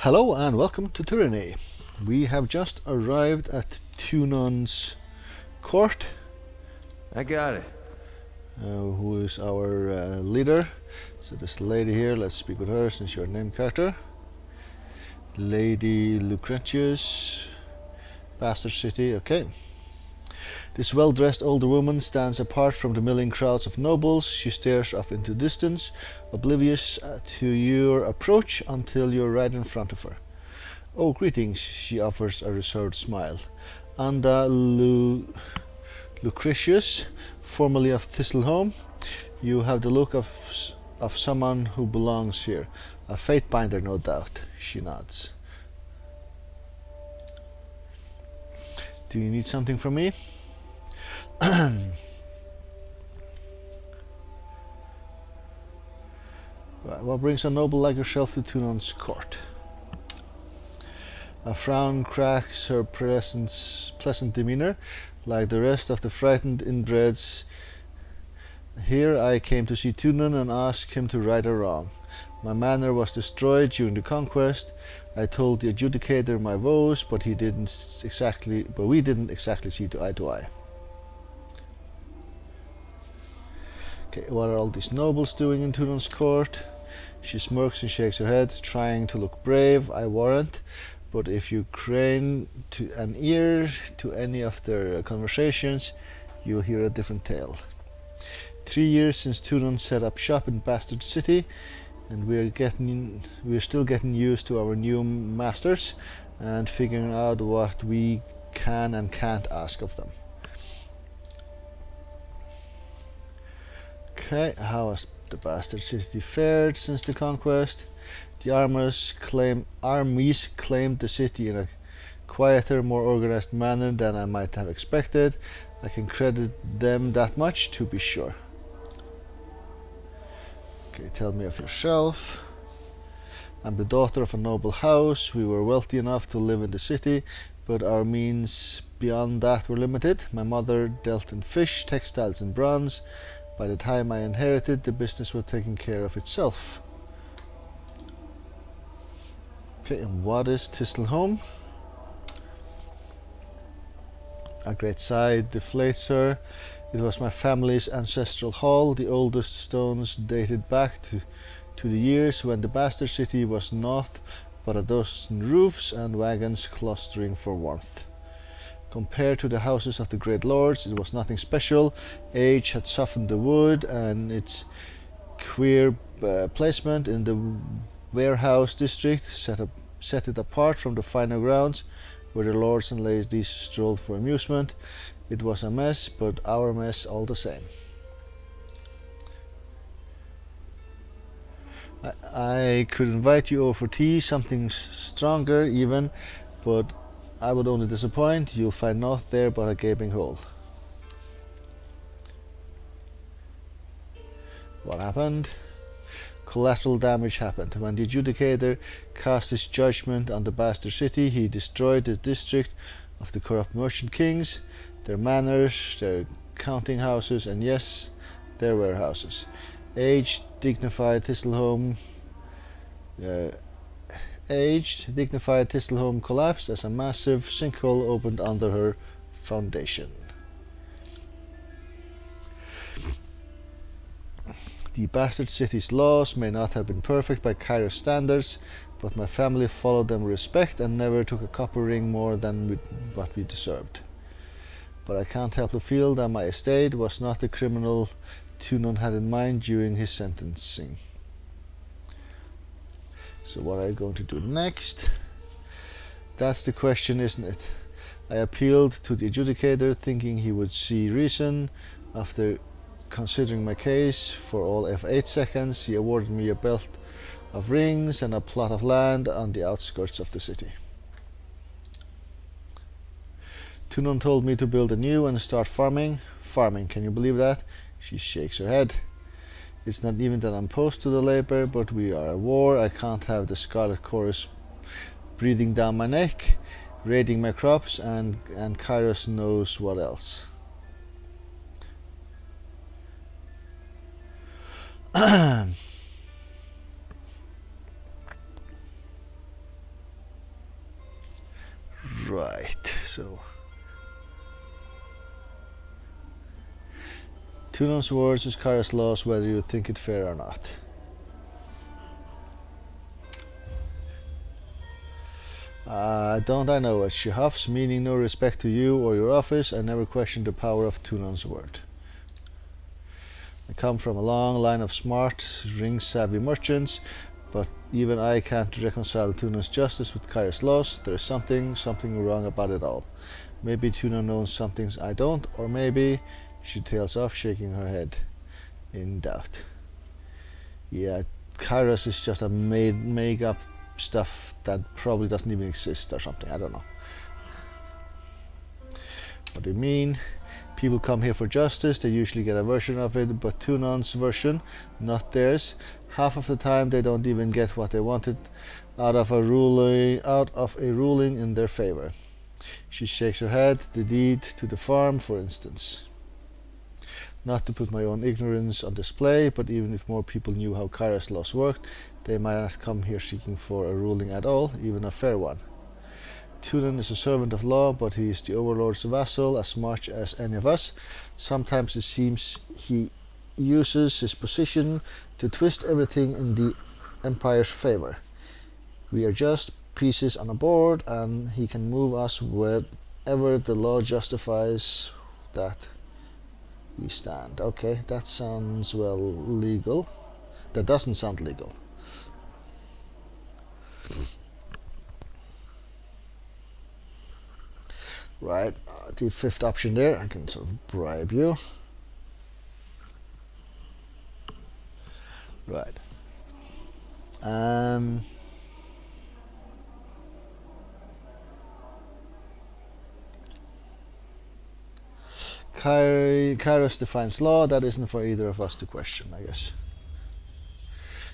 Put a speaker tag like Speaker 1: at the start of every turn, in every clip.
Speaker 1: Hello and welcome to Tyranny. We have just arrived at Tunon's court,
Speaker 2: I got it.
Speaker 1: who is our leader. So this lady here, let's speak with her since you're a named character. Lady Lucretius, Bastard City, okay. This well-dressed older woman stands apart from the milling crowds of nobles. She stares off into distance, oblivious to your approach until you're right in front of her. Oh, greetings, she offers a reserved smile. Anda Lucretius, formerly of Thistleholm, you have the look of someone who belongs here. A fate binder, no doubt. She nods. Do you need something from me? Right, what brings a noble like yourself to Tunon's court? A frown cracks her pleasant demeanor, like the rest of the frightened inbreds. Here I came to see Tunon and ask him to right a wrong. My manor was destroyed during the conquest. I told the adjudicator my woes, but we didn't exactly see eye to eye. Okay, what are all these nobles doing in Tunon's court? She smirks and shakes her head, trying to look brave, I warrant. But if you crane to an ear to any of their conversations, you'll hear a different tale. 3 years since Tunon set up shop in Bastard City, and we're still getting used to our new masters and figuring out what we can and can't ask of them. Okay, how has the Bastard City fared since the conquest? The armies claimed the city in a quieter, more organized manner than I might have expected. I can credit them that much, to be sure. Okay, tell me of yourself. I'm the daughter of a noble house. We were wealthy enough to live in the city, but our means beyond that were limited. My mother dealt in fish, textiles, and bronze. By the time I inherited, the business was taking care of itself. Okay, and what is Thistleholm? A great sigh deflates her. It was my family's ancestral hall. The oldest stones dated back to the years when the Bastard City was naught but a dozen roofs and wagons clustering for warmth. Compared to the houses of the great lords, it was nothing special. Age had softened the wood, and its queer placement in the warehouse district set it apart from the finer grounds where the lords and ladies strolled for amusement. It was a mess, but our mess all the same. I could invite you over for tea, something stronger even, but I would only disappoint. You'll find naught there but a gaping hole. What happened? Collateral damage happened. When the adjudicator cast his judgment on the Bastard City, he destroyed the district of the corrupt merchant kings, their manors, their counting houses, and yes, their warehouses. Aged, dignified Thistleholm collapsed as a massive sinkhole opened under her foundation. The Bastard City's laws may not have been perfect by Kairos standards, but my family followed them with respect and never took a copper ring more than what we deserved. But I can't help but feel that my estate was not the criminal Tunon had in mind during his sentencing. So what are you going to do next? That's the question, isn't it? I appealed to the adjudicator, thinking he would see reason. After considering my case for all of 8 seconds, he awarded me a belt of rings and a plot of land on the outskirts of the city. Tunon told me to build anew and start farming. Farming, can you believe that? She shakes her head. It's not even that I'm opposed to the labor, but we are at war. I can't have the Scarlet Chorus breathing down my neck, raiding my crops, and Kairos knows what else. Right, so Tunan's words is Kara's laws, whether you think it fair or not. Don't I know it? She huffs, meaning no respect to you or your office. I never questioned the power of Tunan's word. I come from a long line of smart, ring-savvy merchants, but even I can't reconcile Tunan's justice with Kara's laws. There is something wrong about it all. Maybe Tuna knows some things I don't, or maybe... She tails off, shaking her head in doubt. Yeah, Kairos is just a make-up stuff that probably doesn't even exist or something. I don't know. What do you mean? People come here for justice. They usually get a version of it, but Tunan's version, not theirs. Half of the time, they don't even get what they wanted out of a ruling in their favor. She shakes her head. The deed to the farm, for instance. Not to put my own ignorance on display, but even if more people knew how Kairos laws worked, they might not come here seeking for a ruling at all, even a fair one. Tunan is a servant of law, but he is the overlord's vassal as much as any of us. Sometimes it seems he uses his position to twist everything in the Empire's favor. We are just pieces on a board, and he can move us wherever the law justifies that we stand. Okay, that sounds, well, legal. That doesn't sound legal. Right, the fifth option there, I can sort of bribe you. Right. Kairos defines law. That isn't for either of us to question, I guess.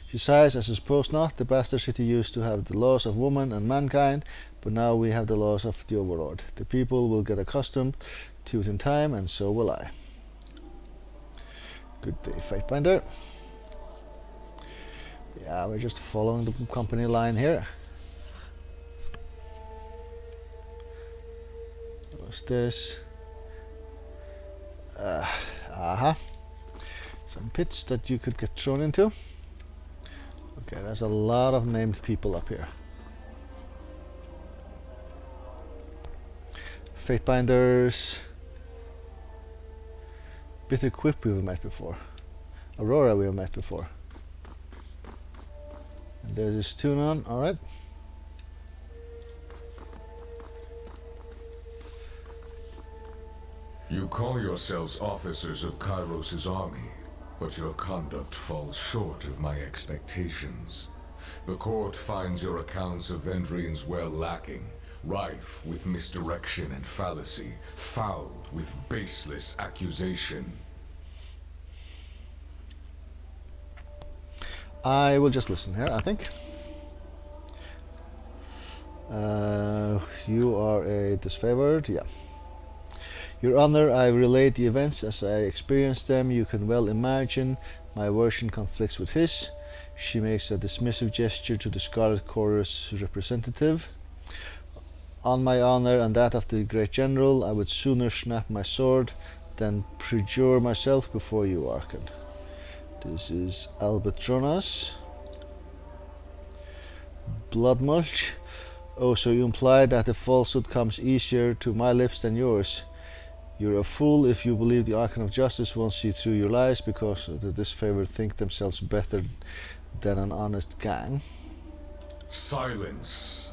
Speaker 1: She sighs. I suppose not. The bastard city used to have the laws of woman and mankind, but now we have the laws of the overlord. The people will get accustomed to it in time, and so will I. Good day, Fatebinder. Yeah, we're just following the company line here. What's this? Some pits that you could get thrown into. Okay, there's a lot of named people up here. Fatebinders. Bitter Quip we've met before. Aurora we have met before. And there's Tunan, alright.
Speaker 3: You call yourselves officers of Kairos' army, but your conduct falls short of my expectations. The court finds your accounts of Vendrian's well lacking, rife with misdirection and fallacy, fouled with baseless accusation.
Speaker 1: I will just listen here, I think. You are a disfavored, yeah. Your Honor, I relate the events as I experienced them. You can well imagine my version conflicts with his. She makes a dismissive gesture to the Scarlet Chorus representative. On my honor and that of the great general, I would sooner snap my sword than perjure myself before you, Archon. This is Albatronas. Blood Mulch. Oh, so you imply that the falsehood comes easier to my lips than yours. You're a fool if you believe the Archon of Justice won't see through your lies because the disfavored think themselves better than an honest gang.
Speaker 3: Silence.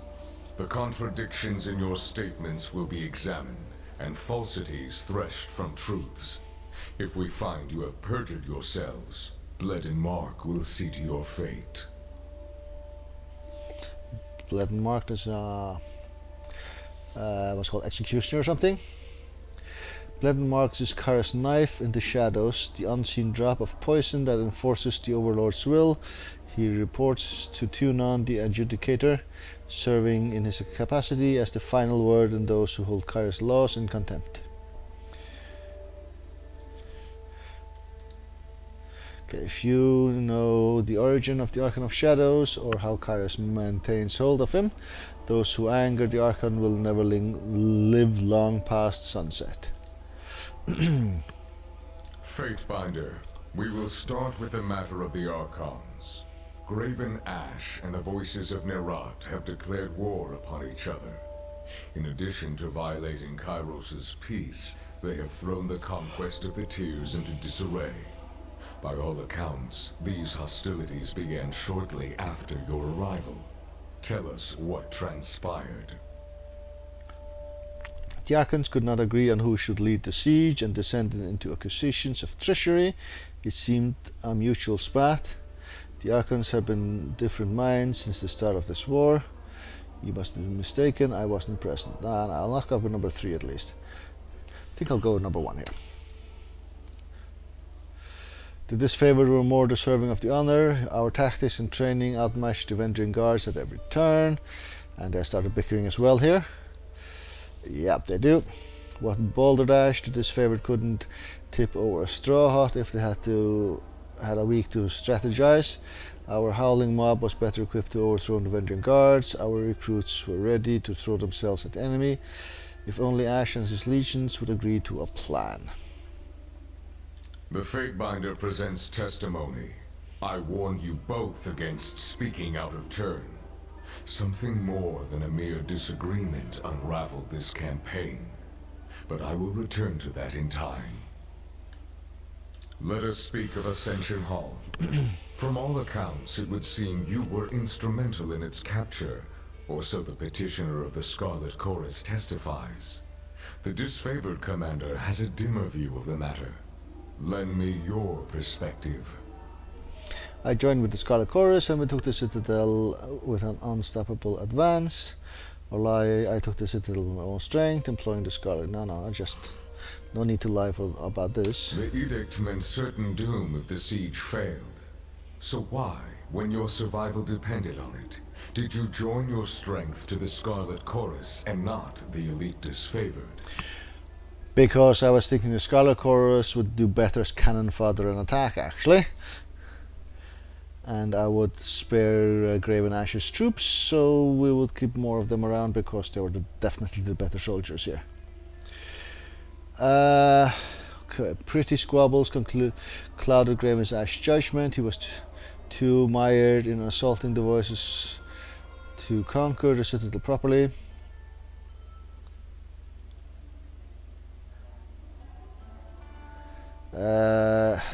Speaker 3: The contradictions in your statements will be examined, and falsities threshed from truths. If we find you have perjured yourselves, Blood and Mark will see to your fate.
Speaker 1: Blood and Mark is what's called executioner or something. Blood and Mark is Kara's knife in the shadows, the unseen drop of poison that enforces the Overlord's will. He reports to Tunan, the adjudicator, serving in his capacity as the final word in those who hold Kara's laws in contempt. Okay, if you know the origin of the Archon of Shadows or how Kairos maintains hold of him, those who anger the Archon will never live long past sunset.
Speaker 3: Fatebinder, we will start with the matter of the Archons. Graven Ash and the Voices of Nerat have declared war upon each other. In addition to violating Kairos' peace, they have thrown the conquest of the Tears into disarray. By all accounts, these hostilities began shortly after your arrival. Tell us what transpired.
Speaker 1: The Archons could not agree on who should lead the siege and descended into accusations of treachery. It seemed a mutual spat. The Archons have been different minds since the start of this war. You must be mistaken, I wasn't present. Nah, I'll knock up with number 3 at least. I think I'll go with number 1 here. The disfavored were more deserving of the honor. Our tactics and training outmatched the Vendrian guards at every turn. And they started bickering as well here. Yep, they do. What balderdash, the disfavored couldn't tip over a straw hut if they had a week to strategize. Our howling mob was better equipped to overthrow the Vendrian guards. Our recruits were ready to throw themselves at the enemy. If only Ash and his legions would agree to a plan.
Speaker 3: The Fatebinder presents testimony. I warn you both against speaking out of turn. Something more than a mere disagreement unraveled this campaign. But I will return to that in time. Let us speak of Ascension Hall. From all accounts, it would seem you were instrumental in its capture, or so the petitioner of the Scarlet Chorus testifies. The disfavored commander has a dimmer view of the matter. Lend me your perspective.
Speaker 1: I joined with the Scarlet Chorus and we took the Citadel with an unstoppable advance. Or I took the Citadel with my own strength, employing the Scarlet. No need to lie about this.
Speaker 3: The edict meant certain doom if the siege failed. So why, when your survival depended on it, did you join your strength to the Scarlet Chorus and not the elite disfavored?
Speaker 1: Because I was thinking the Scarlet Chorus would do better as cannon fodder and attack, actually. And I would spare Graven Ash's troops, so we would keep more of them around because they were definitely the better soldiers here. Okay, pretty squabbles clouded Graven Ash's judgment. He was too mired in assaulting the Voices to conquer the Citadel properly.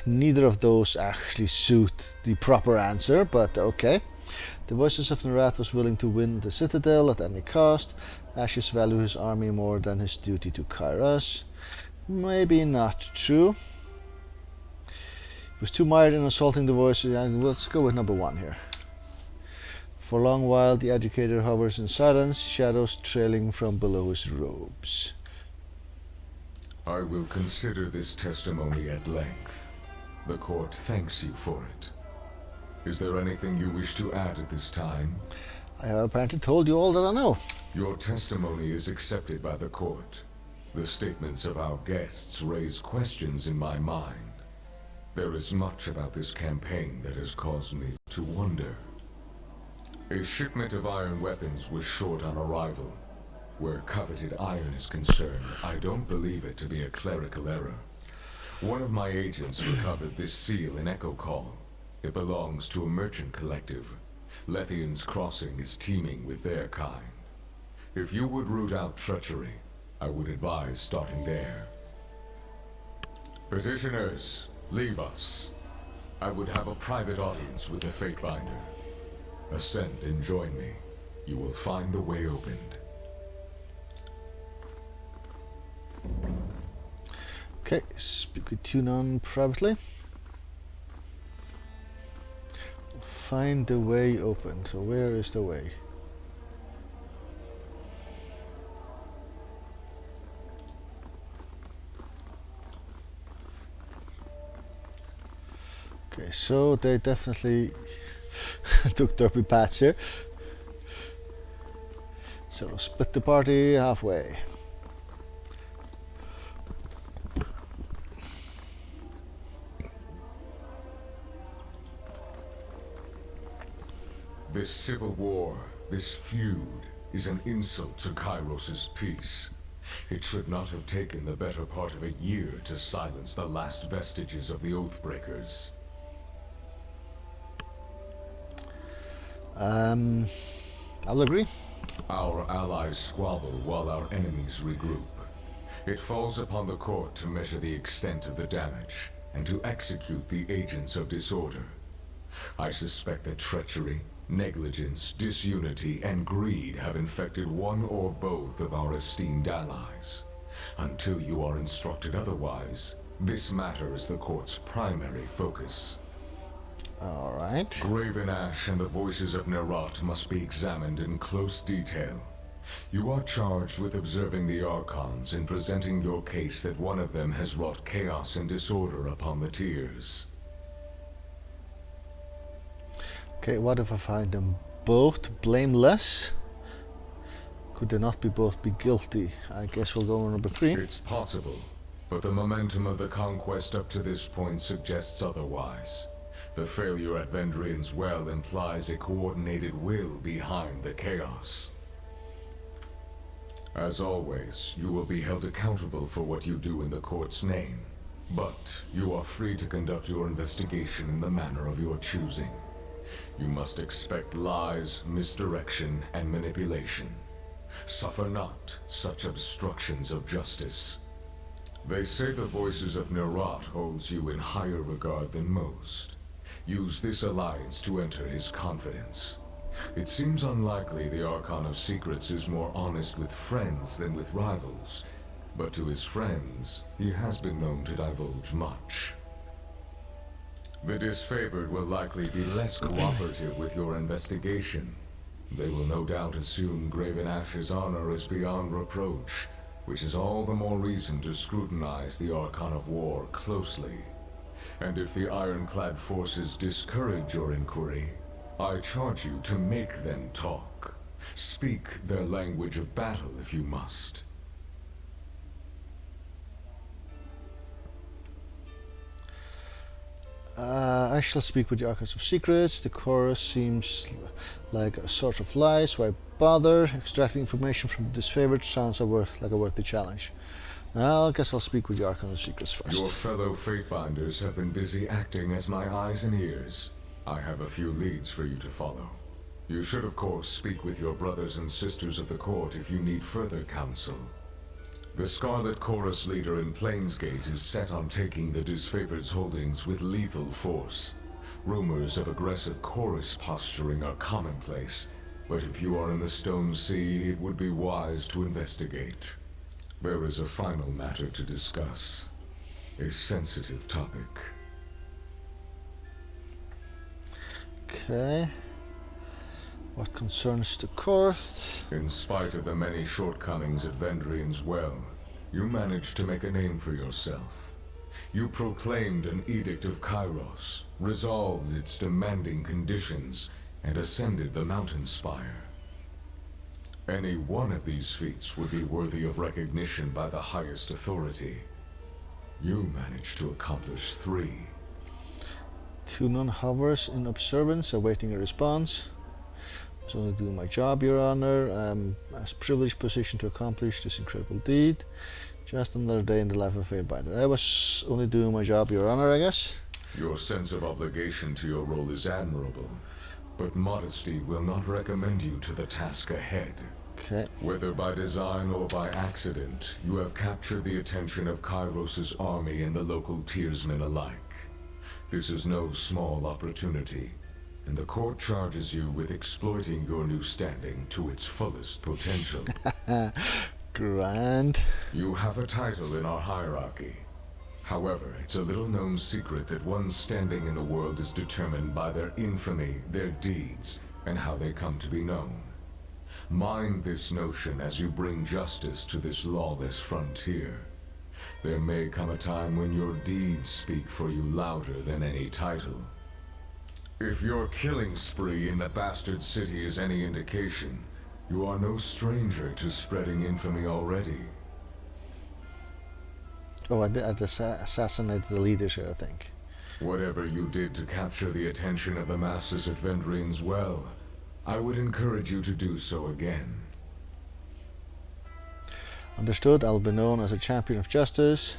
Speaker 1: Neither of those actually suit the proper answer, but okay. The Voices of Nerat was willing to win the Citadel at any cost. Ashes value his army more than his duty to Kairos. Maybe not true. He was too mired in assaulting the Voices. Let's go with number 1 here. For a long while the educator hovers in silence, shadows trailing from below his robes.
Speaker 3: I will consider this testimony at length. The court thanks you for it. Is there anything you wish to add at this time?
Speaker 1: I have apparently told you all that I know.
Speaker 3: Your testimony is accepted by the court. The statements of our guests raise questions in my mind. There is much about this campaign that has caused me to wonder. A shipment of iron weapons was short on arrival. Where coveted iron is concerned, I don't believe it to be a clerical error. One of my agents recovered this seal in Echo Call. It belongs to a merchant collective. Lethian's Crossing is teeming with their kind. If you would root out treachery, I would advise starting there. Petitioners, leave us. I would have a private audience with the Fatebinder. Ascend and join me. You will find the way opened.
Speaker 1: Okay, speak with Tunon privately. Find the way open. So where is the way? Okay, so they definitely took derpy paths here. So we'll split the party halfway.
Speaker 3: This civil war, this feud, is an insult to Kairos' peace. It should not have taken the better part of a year to silence the last vestiges of the Oathbreakers.
Speaker 1: I'll agree.
Speaker 3: Our allies squabble while our enemies regroup. It falls upon the court to measure the extent of the damage, and to execute the agents of disorder. I suspect that treachery, negligence, disunity, and greed have infected one or both of our esteemed allies. Until you are instructed otherwise, this matter is the court's primary focus.
Speaker 1: Alright.
Speaker 3: Graven Ash and the voices of Nerat must be examined in close detail. You are charged with observing the Archons and presenting your case that one of them has wrought chaos and disorder upon the tiers.
Speaker 1: Okay, what if I find them both blameless? Could they not both be guilty? I guess we'll go on number 3.
Speaker 3: It's possible, but the momentum of the conquest up to this point suggests otherwise. The failure at Vendrian's Well implies a coordinated will behind the chaos. As always, you will be held accountable for what you do in the court's name, but you are free to conduct your investigation in the manner of your choosing. You must expect lies, misdirection, and manipulation. Suffer not such obstructions of justice. They say the voices of Nerat holds you in higher regard than most. Use this alliance to enter his confidence. It seems unlikely the Archon of Secrets is more honest with friends than with rivals, but to his friends, he has been known to divulge much. The disfavored will likely be less cooperative with your investigation. They will no doubt assume Graven Ash's honor is beyond reproach, which is all the more reason to scrutinize the Archon of War closely. And if the ironclad forces discourage your inquiry, I charge you to make them talk. Speak their language of battle if you must.
Speaker 1: I shall speak with the Archives of Secrets. The chorus seems like a source of lies. Why bother? Extracting information from the disfavored sounds like a worthy challenge. I guess I'll speak with the Archives of Secrets first.
Speaker 3: Your fellow Fatebinders have been busy acting as my eyes and ears. I have a few leads for you to follow. You should, of course, speak with your brothers and sisters of the court if you need further counsel. The Scarlet Chorus leader in Plainsgate is set on taking the disfavored's holdings with lethal force. Rumors of aggressive chorus posturing are commonplace, but if you are in the Stone Sea, it would be wise to investigate. There is a final matter to discuss. A sensitive topic.
Speaker 1: Okay. What concerns the court?
Speaker 3: In spite of the many shortcomings at Vendrian's Well, you managed to make a name for yourself. You proclaimed an Edict of Kairos, resolved its demanding conditions, and ascended the mountain spire. Any one of these feats would be worthy of recognition by the highest authority. You managed to accomplish 3.
Speaker 1: 2 non-hovers in observance, awaiting a response. I was only doing my job, Your Honor. I'm as privileged position to accomplish this incredible deed. Just another day in the life of a Fatebinder. I was only doing my job, Your Honor, I guess.
Speaker 3: Your sense of obligation to your role is admirable, but modesty will not recommend you to the task ahead.
Speaker 1: Okay.
Speaker 3: Whether by design or by accident, you have captured the attention of Kairos' army and the local tiersmen alike. This is no small opportunity, and the court charges you with exploiting your new standing to its fullest potential.
Speaker 1: Grand.
Speaker 3: You have a title in our hierarchy. However, it's a little-known secret that one's standing in the world is determined by their infamy, their deeds, and how they come to be known. Mind this notion as you bring justice to this lawless frontier. There may come a time when your deeds speak for you louder than any title. If your killing spree in the bastard city is any indication, you are no stranger to spreading infamy already.
Speaker 1: Oh, I'd assassinated the leaders here, I think.
Speaker 3: Whatever you did to capture the attention of the masses at Vendrian's Well, I would encourage you to do so again.
Speaker 1: Understood. I'll be known as a champion of justice.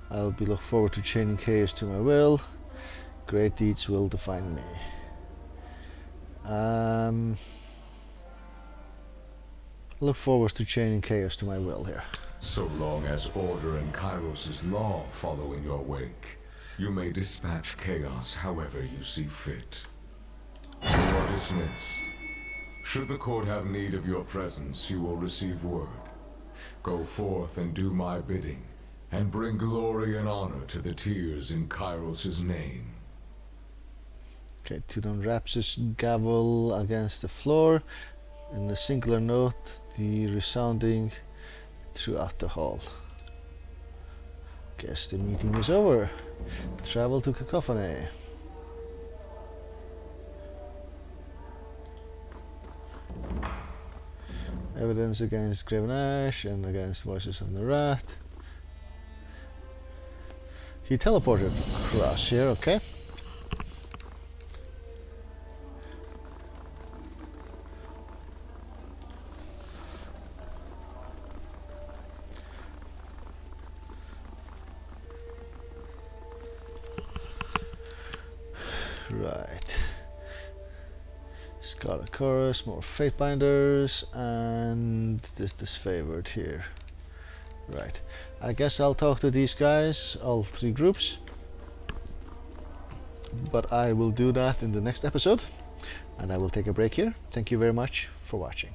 Speaker 1: I'll be look forward to chaining chaos to my will. Great deeds will define me. Look forward to chaining chaos to my will here.
Speaker 3: So long as order and Kairos' law follow in your wake, you may dispatch chaos however you see fit. You are dismissed. Should the court have need of your presence, you will receive word. Go forth and do my bidding, and bring glory and honor to the tears in Kairos' name.
Speaker 1: Okay, Tyranny raps his gavel against the floor in a singular note, the resounding throughout the hall. Guess the meeting is over. Travel to Cacophony. Evidence against Graven Ash and against Voices of the Rat. He teleported across here, okay. Right. Scarlet Chorus, more Fate Binders, and this disfavored here. Right. I guess I'll talk to these guys, all three groups. But I will do that in the next episode. And I will take a break here. Thank you very much for watching.